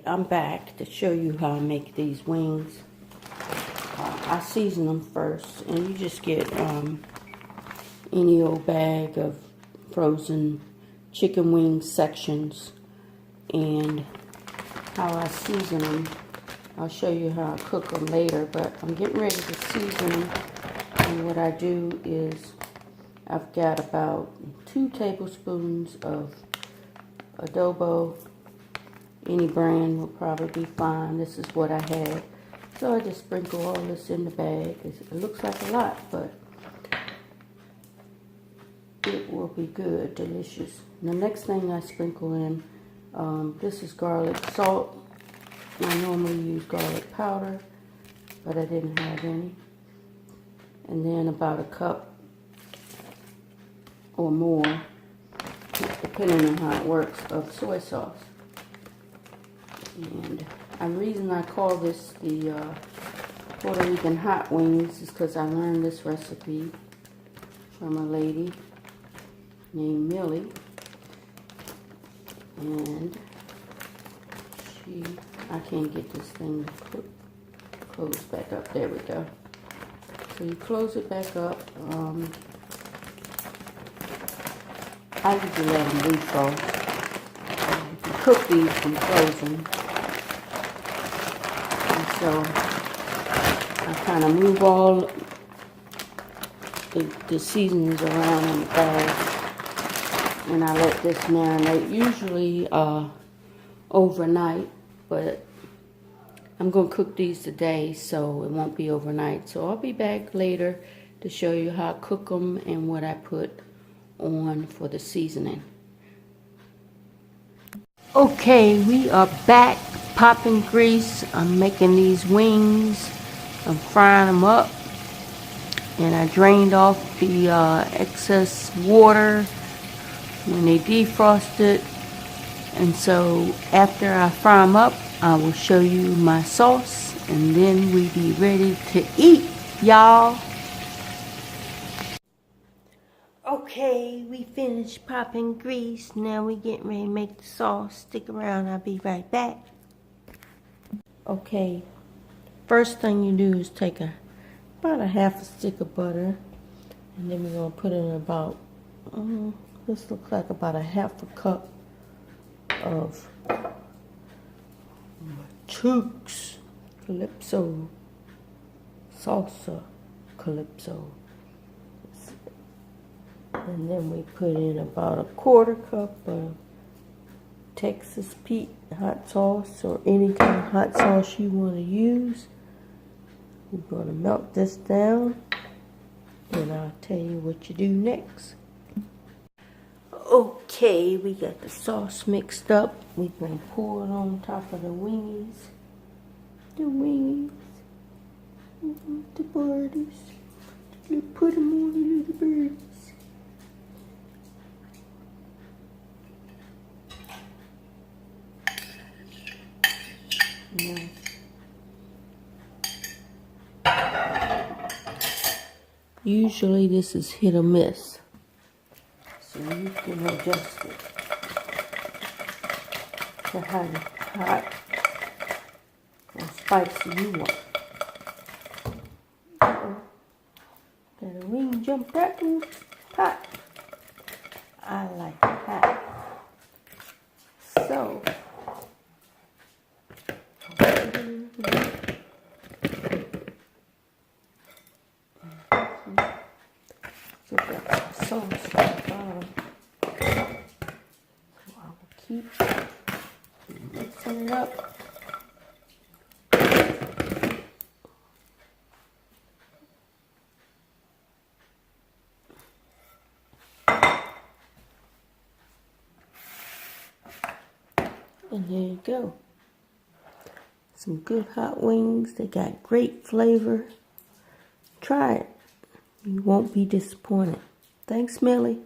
I'm back to show you how I make these wings. I season them first, and you just get any old bag of frozen chicken wing sections. And how I season them, I'll show you how I cook them later, but I'm getting ready to season them. And what I do is I've got about 2 tablespoons of adobo. Any brand will probably be fine. This is what I had. So I just sprinkle all this in the bag. It looks like a lot, but it will be good, delicious. And the next thing I sprinkle in, this is garlic salt. I normally use garlic powder, but I didn't have any. And then about a cup or more, depending on how it works, of soy sauce. And the reason I call this the Puerto Rican hot wings is because I learned this recipe from a lady named Millie. And I can't get this thing to close back up. There we go. So you close it back up. I usually let them defrost. You can cook these from frozen. And so I kind of move all the seasonings around in the bag. And I let this marinate, usually overnight. But I'm going to cook these today, so it won't be overnight. So I'll be back later to show you how I cook them and what I put on for the seasoning. Okay, we are back popping grease. I'm making these wings. I'm frying them up. And I drained off the excess water when they defrosted. And so after I fry them up, I will show you my sauce, and then we be ready to eat, y'all. Okay, we finished popping grease. Now we getting ready to make the sauce. Stick around, I'll be right back. Okay, first thing you do is take about a half a stick of butter, and then we're gonna put in about this looks like about a half a cup of chooks calypso salsa calypso, and then we put in about a quarter cup of Texas Pete hot sauce, or any kind of hot sauce you want to use. We're going to melt this down, and I'll tell you what you do next. Okay, we got the sauce mixed up. We're going to pour it on top of the wingies. The wingies. The birdies. Put them on the little birdies. Now, usually this is hit or miss. So you can adjust it to how hot or spicy you want. Got a wing jump right in the pot. I like it hot. So got some sauce on the bottom. So I will keep mixing it up. And there you go. Some good hot wings. They got great flavor. Try it. You won't be disappointed. Thanks, Millie.